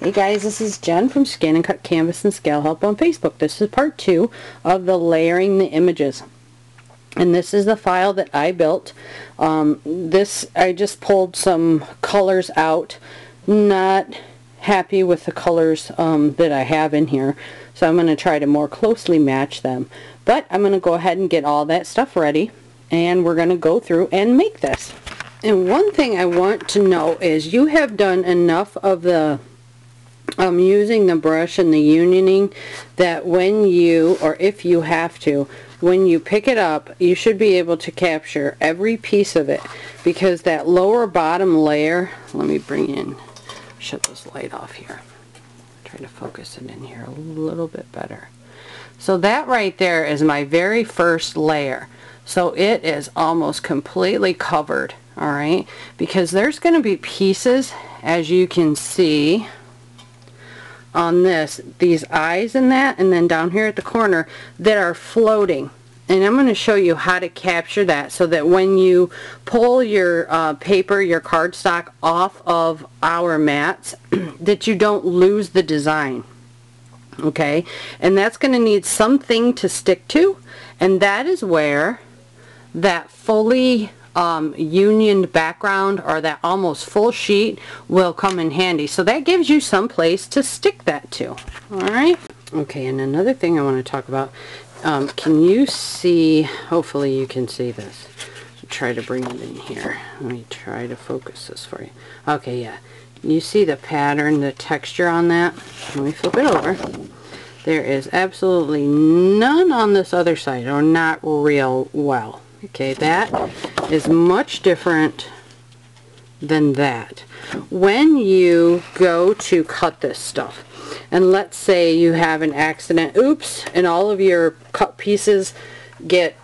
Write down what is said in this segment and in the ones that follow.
Hey guys, this is Jen from ScanNCut Canvas and Scale Help on Facebook. This is part 2 of the layering the images. And this is the file that I built. I just pulled some colors out. Not happy with the colors that I have in here. So I'm going to try to more closely match them. But I'm going to go ahead and get all that stuff ready. And we're going to go through and make this. And one thing I want to know is you have done enough of the using the brush and the unioning that when you, or if you have to, when you pick it up, you should be able to capture every piece of it, because that lower bottom layer, let me bring in, shut this light off here, try to focus it in here a little bit better. So that right there is my very first layer. So it is almost completely covered, alright, because there's going to be pieces, as you can see on this, these eyes and that, and then down here at the corner, that are floating. And I'm going to show you how to capture that so that when you pull your paper, your cardstock off of our mats, that you don't lose the design. Okay, and that's going to need something to stick to, and that is where that fully unioned background, or that almost full sheet, will come in handy. So that gives you some place to stick that to. Alright, okay, and another thing I want to talk about, can you see, hopefully you can see this. I'll try to bring it in here. Let me try to focus this for you. Okay, yeah, you see the pattern, the texture on that? Let me flip it over. There is absolutely none on this other side, or not real well. Okay, that is much different than that. When you go to cut this stuff, and let's say you have an accident, oops, and all of your cut pieces get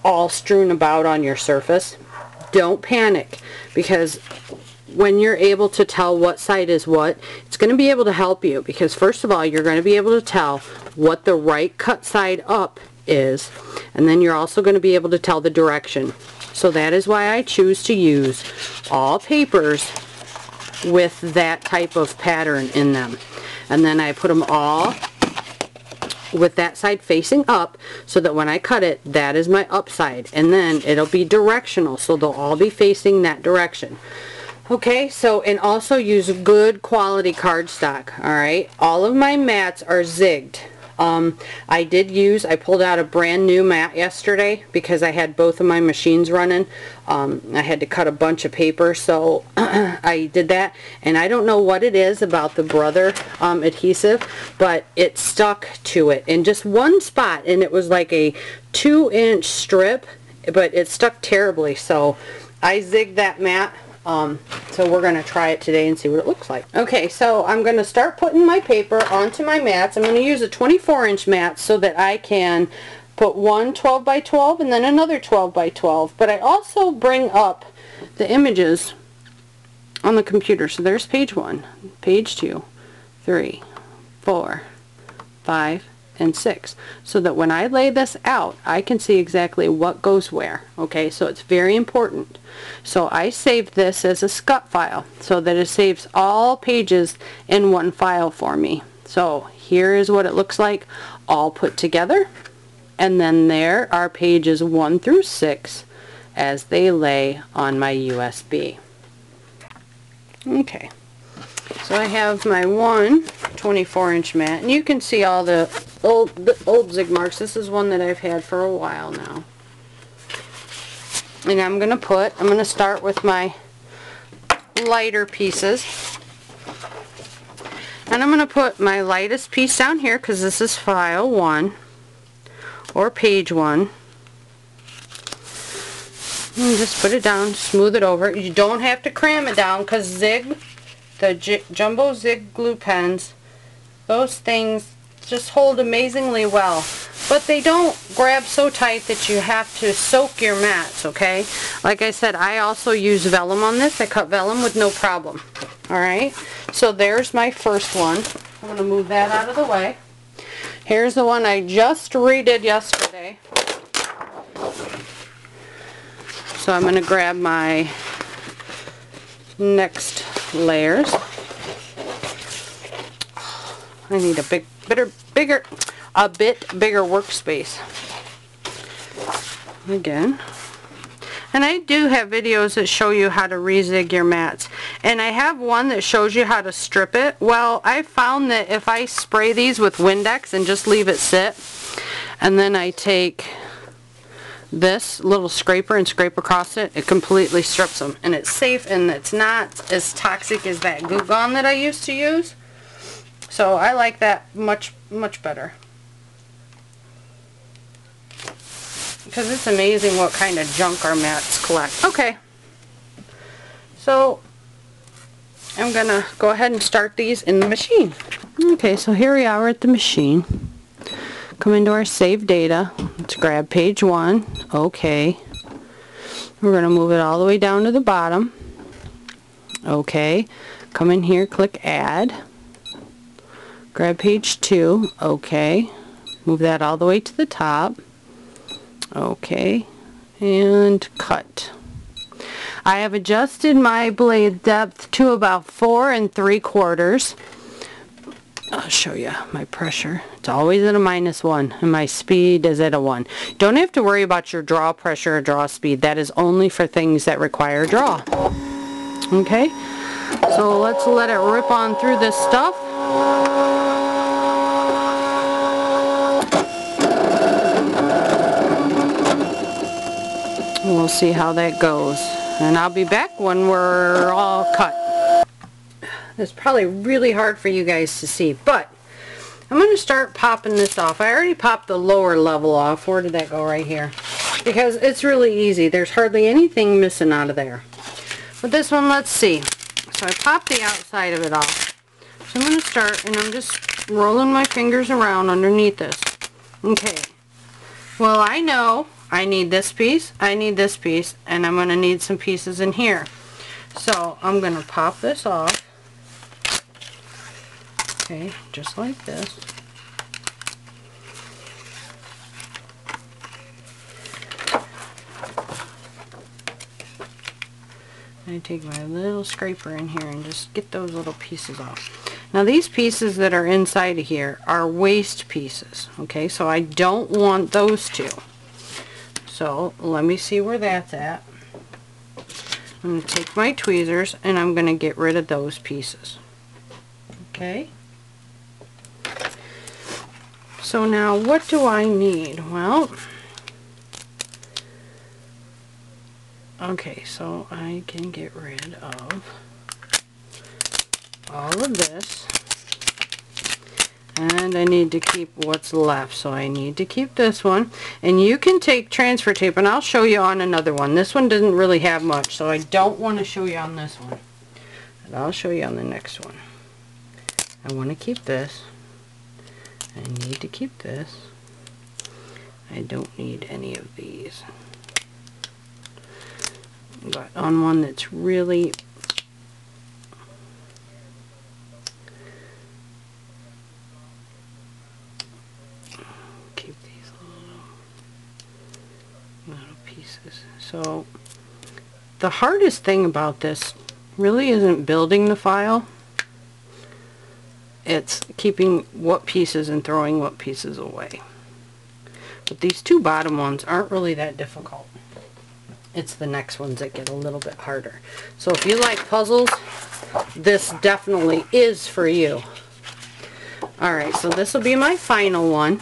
all strewn about on your surface, don't panic, because when you're able to tell what side is what, it's going to be able to help you, because first of all, you're going to be able to tell what the right cut side up is, and then you're also going to be able to tell the direction. So that is why I choose to use all papers with that type of pattern in them, and then I put them all with that side facing up, so that when I cut it, that is my up side, and then it'll be directional, so they'll all be facing that direction. Okay, so, and also use good quality cardstock. Alright, all of my mats are zigged. I pulled out a brand new mat yesterday because I had both of my machines running. I had to cut a bunch of paper, so I did that, and I don't know what it is about the Brother adhesive, but it stuck to it in just one spot, and it was like a 2-inch strip, but it stuck terribly, so I zigged that mat. So we're going to try it today and see what it looks like. Okay, so I'm going to start putting my paper onto my mats. I'm going to use a 24-inch mat so that I can put one 12 by 12 and then another 12 by 12. But I also bring up the images on the computer. So there's page 1, page 2, 3, 4, 5, and 6, so that when I lay this out, I can see exactly what goes where. Okay, so it's very important. So I saved this as a SCUT file so that it saves all pages in one file for me. So here is what it looks like all put together, and then there are pages 1 through 6 as they lay on my USB. Okay, so I have my one 24-inch mat, and you can see all the old zig marks. This is one that I've had for a while now. And I'm going to start with my lighter pieces. And I'm going to put my lightest piece down here, because this is file 1, or page 1. And just put it down, smooth it over. You don't have to cram it down, because the Jumbo Zig glue pens, those things just hold amazingly well, but they don't grab so tight that you have to soak your mats. Okay, like I said, I also use vellum on this. I cut vellum with no problem. Alright, so there's my first one. I'm going to move that out of the way. Here's the one I just redid yesterday. So I'm going to grab my next layers. I need a bit bigger workspace. Again. And I do have videos that show you how to rezig your mats. And I have one that shows you how to strip it. Well, I found that if I spray these with Windex and just leave it sit, and then I take this little scraper and scrape across it, it completely strips them. And it's safe, and it's not as toxic as that Goo Gone that I used to use. So I like that much better. Because it's amazing what kind of junk our mats collect. Okay, so I'm gonna go ahead and start these in the machine. Okay, so here we are at the machine. Come into our save data. Let's grab page 1. Okay. We're gonna move it all the way down to the bottom. Okay. Come in here, click add. Grab page 2. Okay. Move that all the way to the top. Okay, and cut. I have adjusted my blade depth to about 4 3/4. I'll show you my pressure. It's always at a -1, and my speed is at a 1. Don't have to worry about your draw pressure or draw speed. That is only for things that require draw. Okay, so let's let it rip on through this stuff. We'll see how that goes, and I'll be back when we're all cut. It's probably really hard for you guys to see, but I'm going to start popping this off. I already popped the lower level off. Where did that go? Right here. Because it's really easy. There's hardly anything missing out of there. But this one, let's see. So I popped the outside of it off. So I'm going to start, and I'm just rolling my fingers around underneath this. Okay. Well, I know I need this piece, I need this piece, and I'm going to need some pieces in here. So I'm going to pop this off. Okay, just like this. I take my little scraper in here and just get those little pieces off. Now these pieces that are inside of here are waste pieces, okay, so I don't want those two. So let me see where that's at. I'm going to take my tweezers and I'm going to get rid of those pieces. Okay. So now what do I need? Well, okay, so I can get rid of all of this. And I need to keep what's left, so I need to keep this one. And you can take transfer tape, and I'll show you on another one. This one doesn't really have much, so I don't want to show you on this one. But I'll show you on the next one. I want to keep this. I need to keep this. I don't need any of these. But on one that's really pieces. So the hardest thing about this really isn't building the file. It's keeping what pieces and throwing what pieces away. But these two bottom ones aren't really that difficult. It's the next ones that get a little bit harder. So if you like puzzles, this definitely is for you. Alright, so this will be my final one.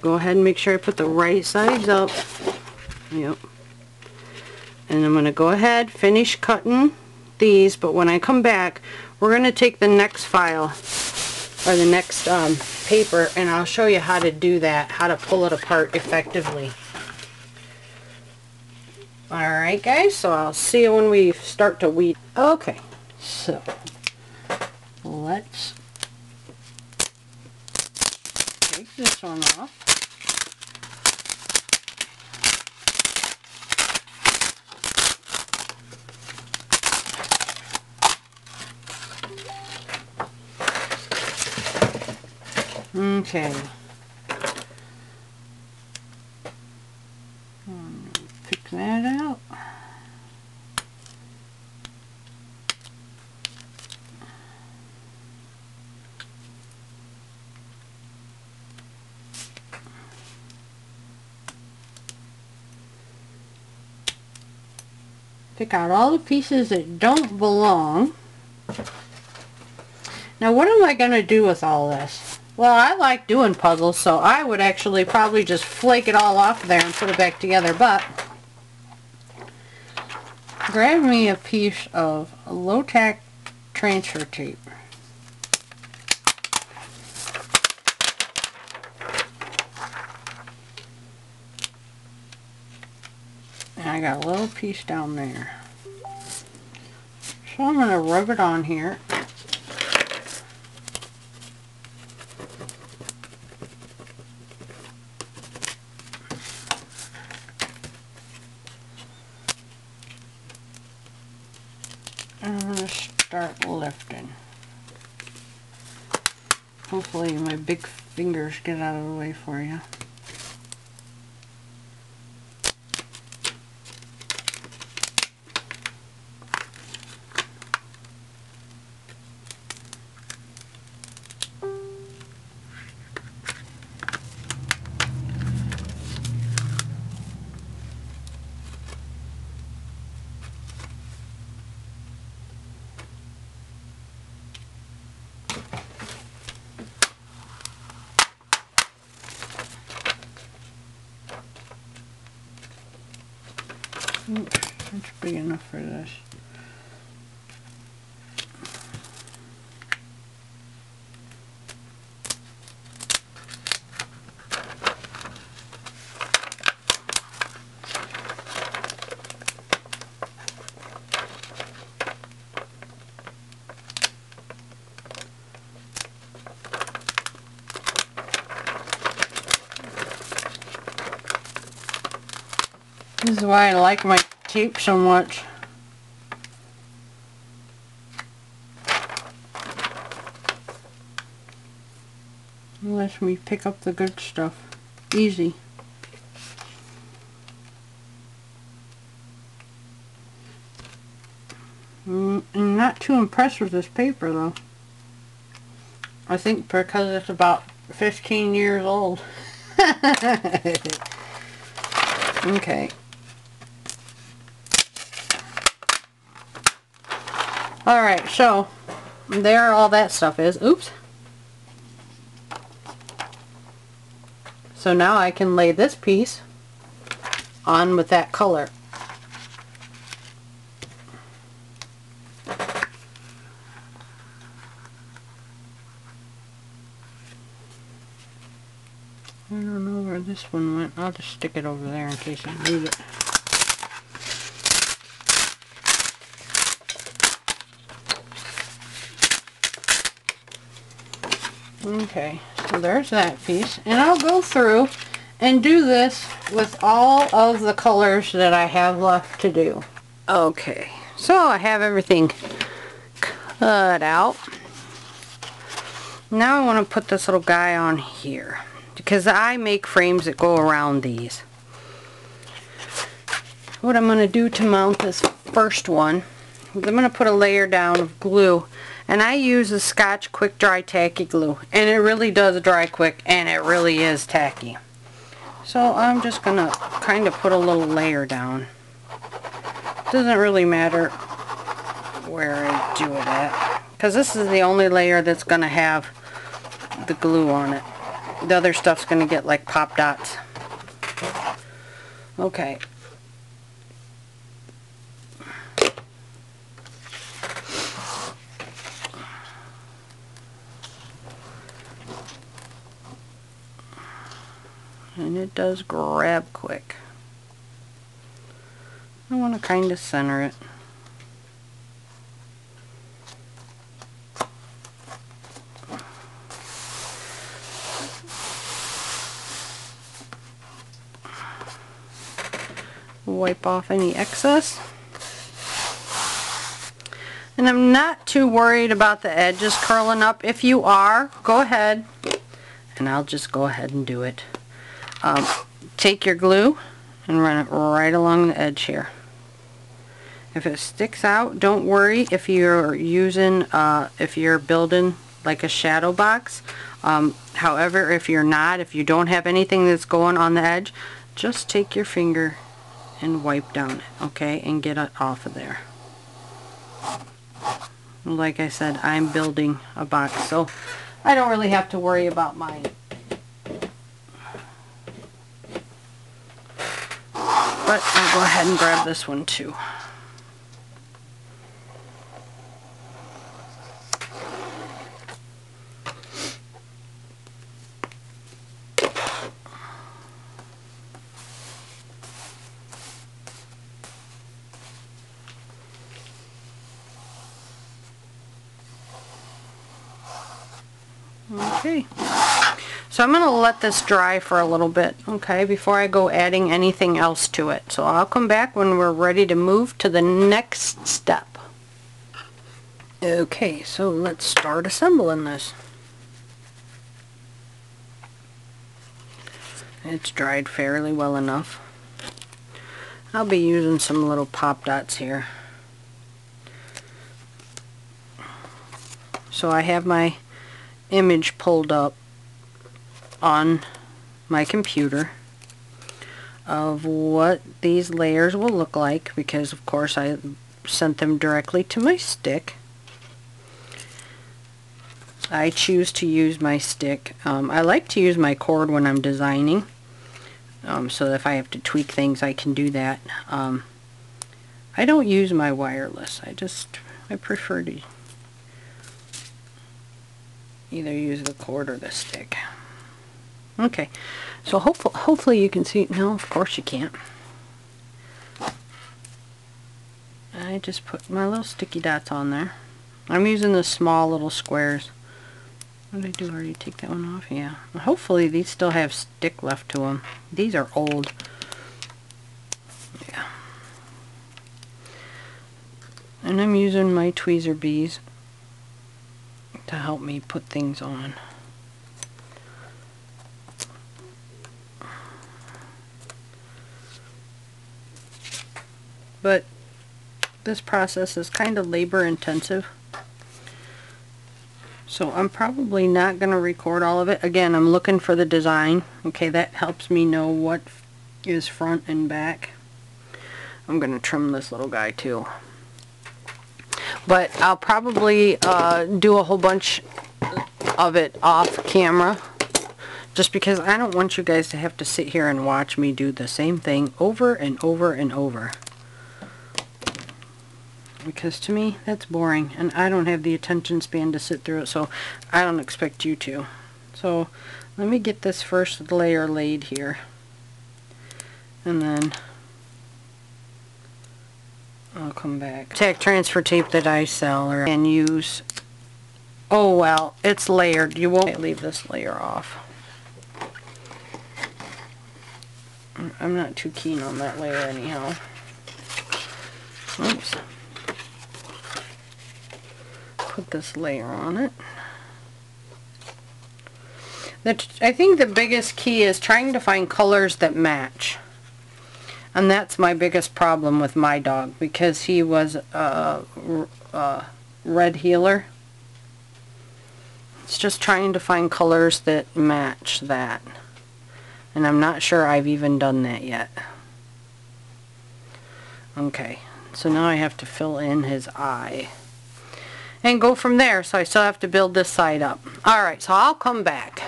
Go ahead and make sure I put the right sides up. Yep. And I'm going to go ahead, finish cutting these, but when I come back, we're going to take the next file, or the next paper, and I'll show you how to do that, how to pull it apart effectively. Alright guys, so I'll see you when we start to weed. Okay, so let's take this one off. Okay. Pick that out. Pick out all the pieces that don't belong. Now what am I going to do with all this? Well, I like doing puzzles, so I would actually probably just flake it all off there and put it back together, but grab me a piece of low-tack transfer tape. And I got a little piece down there. So I'm going to rub it on here. And I'm going to start lifting. Hopefully my big fingers get out of the way for you. Oops, that's big enough for this. This is why I like my tape so much. It lets me pick up the good stuff easy. I'm not too impressed with this paper though. I think because it's about 15 years old. Okay. Alright, so there all that stuff is. Oops. So now I can lay this piece on with that color. I don't know where this one went. I'll just stick it over there in case I need it. Okay, so there's that piece. And I'll go through and do this with all of the colors that I have left to do. Okay, so I have everything cut out. Now I want to put this little guy on here, because I make frames that go around these. What I'm going to do to mount this first one is I'm going to put a layer down of glue, and I use the Scotch Quick Dry Tacky Glue, and it really does dry quick, and it really is tacky. So I'm just going to kind of put a little layer down. Doesn't really matter where I do it at, because this is the only layer that's going to have the glue on it. The other stuff's going to get like pop dots. Okay. And it does grab quick. I want to kind of center it. Wipe off any excess. And I'm not too worried about the edges curling up. If you are, go ahead, and I'll just go ahead and do it. Take your glue and run it right along the edge here. If it sticks out, don't worry. If you're using, if you're building like a shadow box, however, if you're not, if you don't have anything that's going on the edge, just take your finger and wipe down it, okay, and get it off of there. Like I said, I'm building a box, so I don't really have to worry about mine. But I'll go ahead and grab this one too. Okay, so I'm going to let this dry for a little bit, okay, before I go adding anything else to it. So I'll come back when we're ready to move to the next step. Okay, so let's start assembling this. It's dried fairly well enough. I'll be using some little pop dots here. So I have my image pulled up on my computer of what these layers will look like, because of course I sent them directly to my stick. I choose to use my stick. I like to use my cord when I'm designing, so if I have to tweak things I can do that. I don't use my wireless. I prefer to either use the cord or the stick. Okay, so hopefully you can see. No, of course you can't. I just put my little sticky dots on there. I'm using the small little squares. What did I do? Already take that one off? Yeah. Hopefully these still have stick left to them. These are old. Yeah. And I'm using my tweezer bees to help me put things on. But this process is kind of labor intensive, so I'm probably not going to record all of it. Again, I'm looking for the design. Okay, that helps me know what is front and back. I'm going to trim this little guy too. But I'll probably do a whole bunch of it off camera, just because I don't want you guys to have to sit here and watch me do the same thing over and over and over. Because to me, that's boring, and I don't have the attention span to sit through it, so I don't expect you to. So let me get this first layer laid here, and then I'll come back. Tack transfer tape that I sell and use. Oh well, it's layered. You won't leave this layer off. I'm not too keen on that layer anyhow. Oops. Put this layer on it. I think the biggest key is trying to find colors that match. And that's my biggest problem with my dog, because he was a red heeler. It's just trying to find colors that match that. And I'm not sure I've even done that yet. Okay, so now I have to fill in his eye and go from there. So I still have to build this side up. Alright, so I'll come back.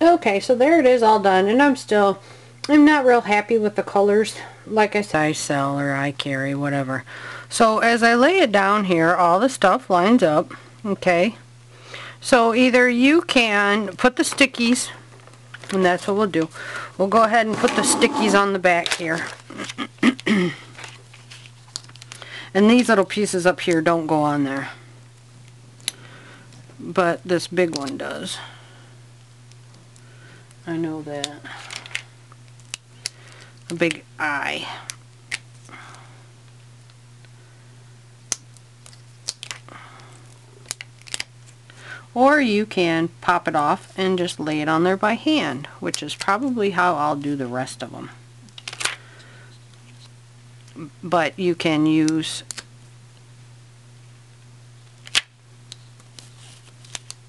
Okay, so there it is, all done, and I'm not real happy with the colors. Like I said, I sell or I carry, whatever. So as I lay it down here, all the stuff lines up. Okay, so either you can put the stickies, and that's what we'll do. We'll go ahead and put the stickies on the back here. And these little pieces up here don't go on there, but this big one does. I know that. A big eye. Or you can pop it off and just lay it on there by hand, which is probably how I'll do the rest of them. But you can use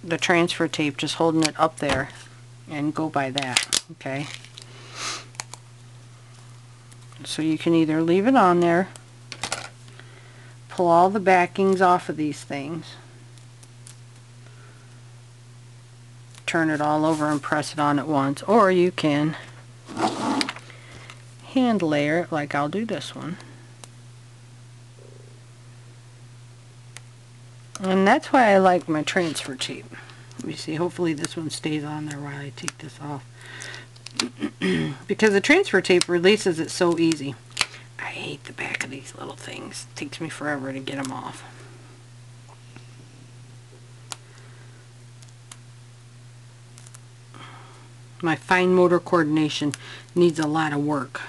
the transfer tape, just holding it up there, and go by that. Okay, So you can either leave it on there, pull all the backings off of these things, turn it all over and press it on at once, or you can hand layer it like I'll do this one. And that's why I like my transfer tape. Let me see, hopefully this one stays on there while I take this off. Because the transfer tape releases it so easy. I hate the back of these little things. It takes me forever to get them off. My fine motor coordination needs a lot of work.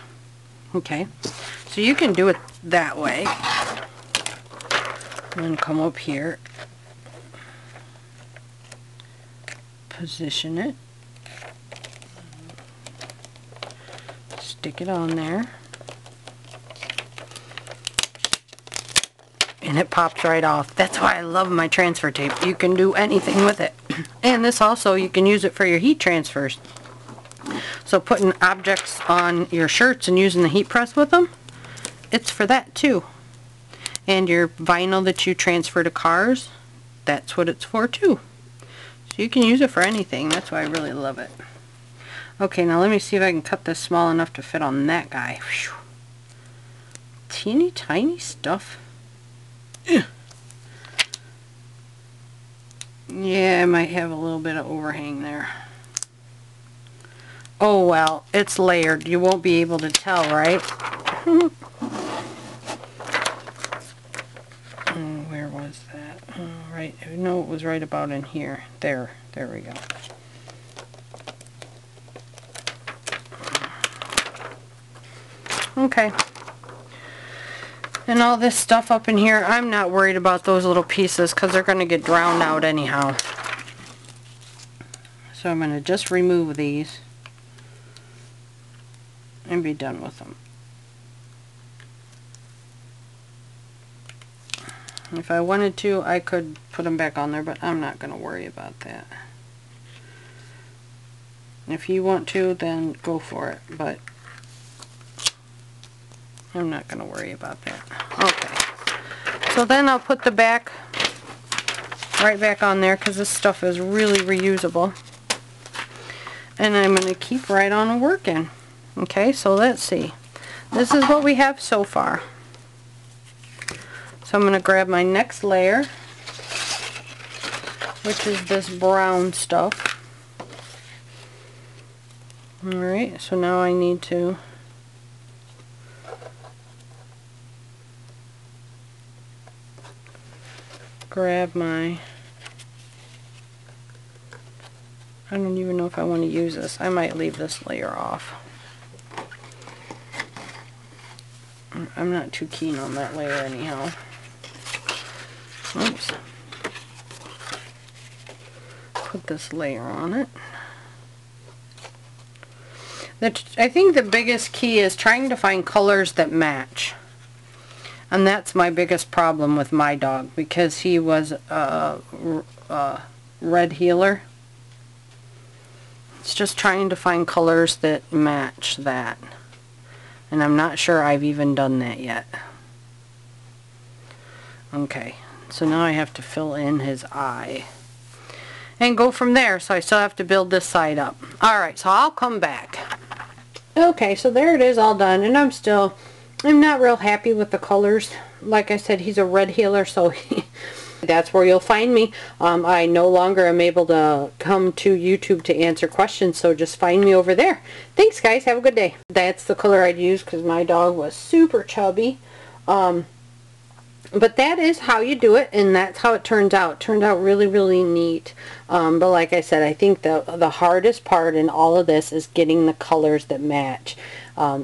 Okay, so you can do it that way. And then come up here, position it, stick it on there, and it pops right off. That's why I love my transfer tape. You can do anything with it. And this also, you can use it for your heat transfers. So putting objects on your shirts and using the heat press with them, it's for that too. And your vinyl that you transfer to cars, that's what it's for too. So you can use it for anything. That's why I really love it. Okay, now let me see if I can cut this small enough to fit on that guy. Whew. Teeny tiny stuff. Yeah, I might have a little bit of overhang there. Oh well, it's layered. You won't be able to tell, right? Where was that? Right, no, it was right about in here. There we go. Okay. And all this stuff up in here, I'm not worried about those little pieces because they're going to get drowned out anyhow. So I'm going to just remove these and be done with them. If I wanted to, I could put them back on there, but I'm not going to worry about that. If you want to, then go for it, but I'm not going to worry about that. Okay. So then I'll put the back right back on there because this stuff is really reusable. And I'm going to keep right on working. Okay, so let's see. This is what we have so far. So I'm going to grab my next layer, which is this brown stuff. Alright, so now I need to grab my, I don't even know if I want to use this. I might leave this layer off. I'm not too keen on that layer anyhow. Oops. Put this layer on it. I think the biggest key is trying to find colors that match. And that's my biggest problem with my dog because he was a red heeler. It's just trying to find colors that match that. And I'm not sure I've even done that yet. Okay, so now I have to fill in his eye. And go from there, so I still have to build this side up. Alright, so I'll come back. Okay, so there it is all done, and I'm not real happy with the colors. Like I said, he's a red heeler, so that's where you'll find me. I no longer am able to come to YouTube to answer questions, so just find me over there. Thanks, guys. Have a good day. That's the color I'd use because my dog was super chubby. But that is how you do it, and that's how it turns out. It turned out really, really neat. But like I said, I think the hardest part in all of this is getting the colors that match.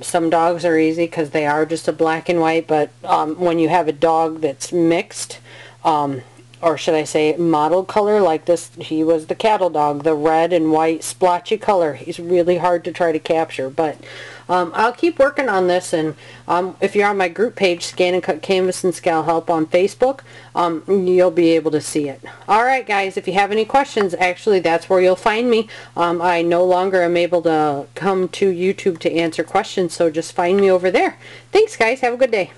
Some dogs are easy because they are just a black and white, but when you have a dog that's mixed, or should I say mottled color, like this. He was the cattle dog, the red and white splotchy color. He's really hard to try to capture, but I'll keep working on this, and if you're on my group page, ScanNCut Canvas and Scale Help on Facebook, you'll be able to see it. Alright guys, if you have any questions, actually that's where you'll find me. I no longer am able to come to YouTube to answer questions, so just find me over there. Thanks guys, have a good day.